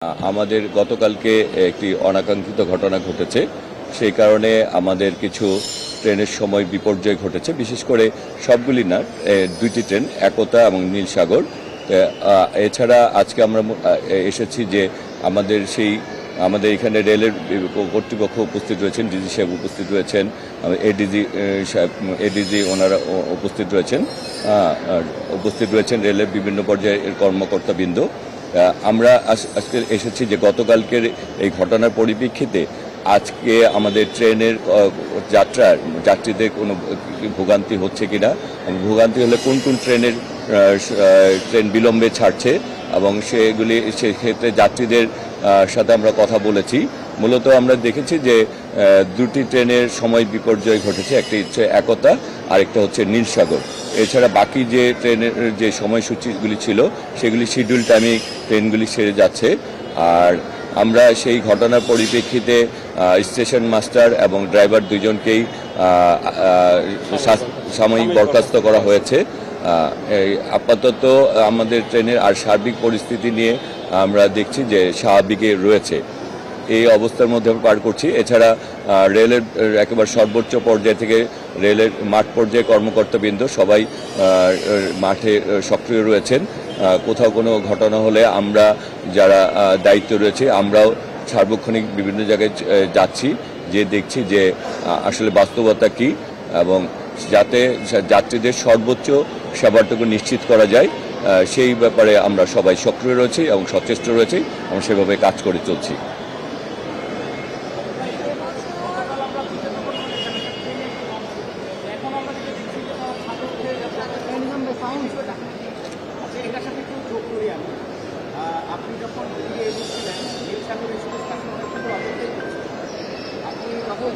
আমাদের গতকালকে একটি অনাকাঙ্ক্ষিত ঘটনা ঘটেছে, সেই কারণে আমাদের কিছু ট্রেনের সময় বিপর্যয় ঘটেছে। বিশেষ করে সবগুলি না, দুইটি ট্রেন, একতা এবং নীলসাগর। এছাড়া আজকে আমরা এসেছি যে আমাদের এখানে রেলের কর্তৃপক্ষ উপস্থিত রয়েছেন, ডিজি সাহেব উপস্থিত রয়েছেন, এডিজি ওনারা উপস্থিত রয়েছেন রেলের বিভিন্ন পর্যায়ের কর্মকর্তাবৃন্দ। আমরা আজকে এসেছি যে গতকালকের এই ঘটনার পরিপ্রেক্ষিতে আজকে আমাদের ট্রেনের যাত্রীদের কোনো ভোগান্তি হচ্ছে কিনা, ভোগান্তি হলে কোন কোন ট্রেন বিলম্বে ছাড়ছে, এবং সেক্ষেত্রে যাত্রীদের সাথে আমরা কথা বলেছি। মূলত আমরা দেখেছি যে দুটি ট্রেনের সময় বিপর্যয় ঘটেছে, একটি হচ্ছে একতা আর একটা হচ্ছে নীলসাগর। এছাড়া বাকি যে ট্রেনের যে সময়সূচিগুলি ছিল সেগুলি শিডিউল টাইমে ট্রেনগুলি সেরে যাচ্ছে। আর আমরা সেই ঘটনার পরিপ্রেক্ষিতে স্টেশন মাস্টার এবং ড্রাইভার দুজনকেই সাময়িক বরখাস্ত করা হয়েছে। আপাতত আমাদের ট্রেনের আর সার্বিক পরিস্থিতি নিয়ে আমরা দেখছি যে স্বাভাবিকে রয়েছে, এই অবস্থার মধ্যে পার করছি। এছাড়া রেলের একেবারে সর্বোচ্চ পর্যায় থেকে রেলের মাঠ পর্যায়ে কর্মকর্তাবৃন্দ সবাই মাঠে সক্রিয় রয়েছেন। কোথাও কোনো ঘটনা হলে আমরা যারা দায়িত্ব রয়েছে আমরাও সার্বক্ষণিক বিভিন্ন জায়গায় যাচ্ছি, যে দেখছি যে আসলে বাস্তবতা কী, এবং যাতে যাত্রীদের সর্বোচ্চ সেবাটুকু নিশ্চিত করা যায় সেই ব্যাপারে আমরা সবাই সক্রিয় রয়েছি এবং সচেষ্ট রয়েছি এবং সেভাবে কাজ করে চলছি। আপনি যখন আপনি তখন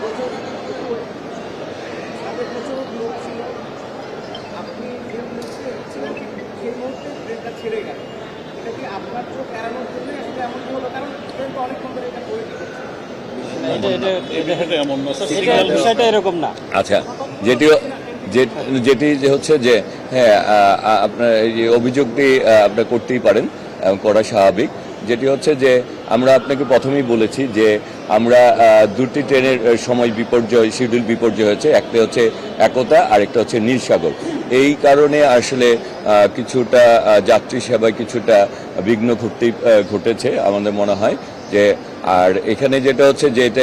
প্রচুর লোক ছিল, আপনি যে মুহূর্তে ছিলেন সেই মুহূর্তে ট্রেনটা ছেড়ে গেল। এটা কি আপনার চোখ এড়ানোর জন্য আসলে এমনটি হলো? কারণ ট্রেন তো অনেকক্ষণ ধরে এটা করে দিচ্ছে। বিষয়টা এরকম না। আচ্ছা, যেটি হচ্ছে যে হ্যাঁ, আপনার এই অভিযোগটি আপনার করতেই পারেন, করা স্বাভাবিক। যেটি হচ্ছে যে আমরা আপনাকে প্রথমেই বলেছি যে আমরা দুটি ট্রেনের সময় বিপর্যয়, শিডিউল বিপর্যয় হয়েছে, একটা হচ্ছে একতা আর একটা হচ্ছে নীলসাগর। এই কারণে আসলে কিছুটা যাত্রী সেবায় কিছুটা বিঘ্ন ঘটেছে আমাদের মনে হয়। যে আর এখানে যেটা হচ্ছে যে এটা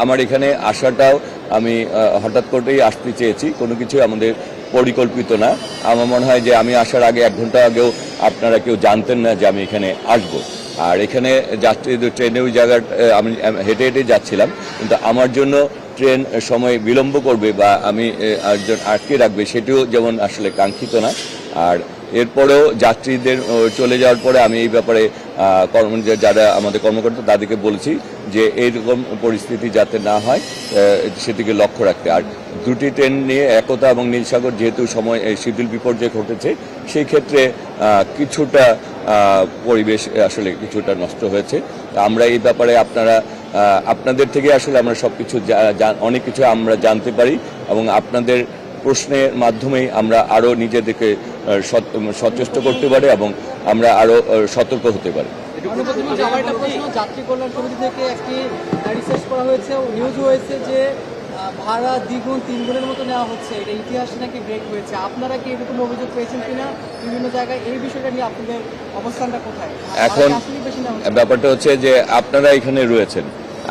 আমার এখানে আসাটাও আমি হঠাৎ করেই আসতে চেয়েছি, কোনো কিছু আমাদের পরিকল্পিত না। আমার মনে হয় যে আমি আসার আগে 1 ঘন্টা আগেও আপনারা কেউ জানতেন না যে আমি এখানে আসব। আর এখানে ট্রেনে ওই জায়গায় আমি হেঁটে হেঁটে যাচ্ছিলাম, কিন্তু আমার জন্য ট্রেন সময় বিলম্ব করবে বা আমি একজন আটকে রাখবে সেটিও যেমন আসলে কাঙ্ক্ষিত না। আর এরপরেও যাত্রীদের চলে যাওয়ার পরে আমি এই ব্যাপারে যারা আমাদের কর্মকর্তা তাদেরকে বলেছি যে এইরকম পরিস্থিতি যাতে না হয় সেদিকে লক্ষ্য রাখতে। আর দুটি ট্রেন নিয়ে একতা এবং নীলসাগর যেহেতু শিডিউল বিপর্যয় ঘটেছে, সেই ক্ষেত্রে কিছুটা পরিবেশ আসলে কিছুটা নষ্ট হয়েছে। আমরা এই ব্যাপারে আপনাদের থেকে আসলে আমরা সব কিছু অনেক কিছু আমরা জানতে পারি, এবং আপনাদের প্রশ্নের মাধ্যমেই আমরা আরও নিজেদেরকে সচেষ্ট করতে পারি এবং আমরা আরও সতর্ক হতে পারি। যাত্রী কল্যাণ সমিতি থেকে একটি রিসার্চ করা হয়েছে, নিউজ হয়েছে যে ভাড়া 2 গুণ 3 গুণের মতো নেওয়া হচ্ছে, এটা ইতিহাসে নাকি ব্রেক হয়েছে। আপনারা কি এরকম অভিযোগ পেয়েছেন কিনা বিভিন্ন জায়গায়? এই বিষয়টা নিয়ে আপনাদের অবস্থানটা কোথায়? এখন ব্যাপারটা হচ্ছে যে আপনারা এখানে রয়েছেন,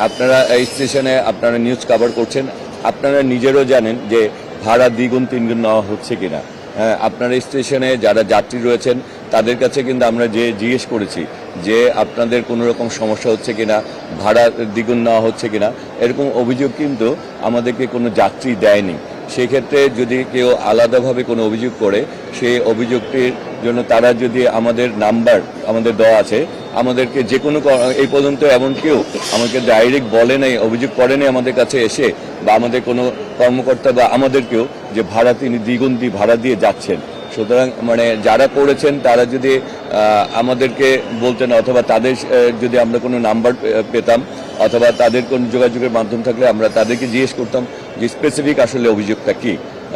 আপনারা এই স্টেশনে আপনারা নিউজ কভার করছেন, আপনারা নিজেরও জানেন যে ভাড়া 2 গুণ 3 গুণ নেওয়া হচ্ছে কিনা। আপনার স্টেশনে যারা যাত্রী রয়েছেন তাদের কাছে কিন্তু আমরা জিজ্ঞেস করেছি যে আপনাদের কোনো রকম সমস্যা হচ্ছে কিনা, ভাড়া দ্বিগুণ নেওয়া হচ্ছে কিনা। এরকম অভিযোগ কিন্তু আমাদেরকে কোনো যাত্রী দেয়নি। সেক্ষেত্রে যদি কেউ আলাদাভাবে কোনো অভিযোগ করে, সেই অভিযোগটির জন্য তারা যদি আমাদের নাম্বার আমাদের দেওয়া আছে, আমাদেরকে যে কোনো এই পর্যন্ত এমন কেউ আমাকে ডাইরেক্ট বলে নাই, অভিযোগ করে নাই আমাদের কাছে এসে, বা আমাদের কোনো কর্মকর্তা বা আমাদেরকেও যে ভাড়া তিনি দ্বিগুণ ভাড়া দিয়ে যাচ্ছেন। সুতরাং মানে যারা করেছেন তারা যদি আমাদেরকে বলতেন, অথবা তাদের যদি আমরা কোনো নাম্বার পেতাম অথবা তাদের কোনো যোগাযোগের মাধ্যম থাকলে আমরা তাদেরকে জিজ্ঞেস করতাম যে স্পেসিফিক আসলে অভিযোগটা কী।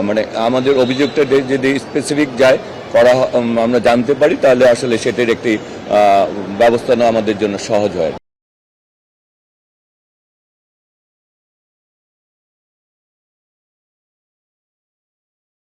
মানে আমাদের অভিযোগটা যদি স্পেসিফিক যায় আমরা জানতে পারি, তাহলে আসলে সেটির একটি ব্যবস্থা নেওয়া আমাদের জন্য সহজ হয়।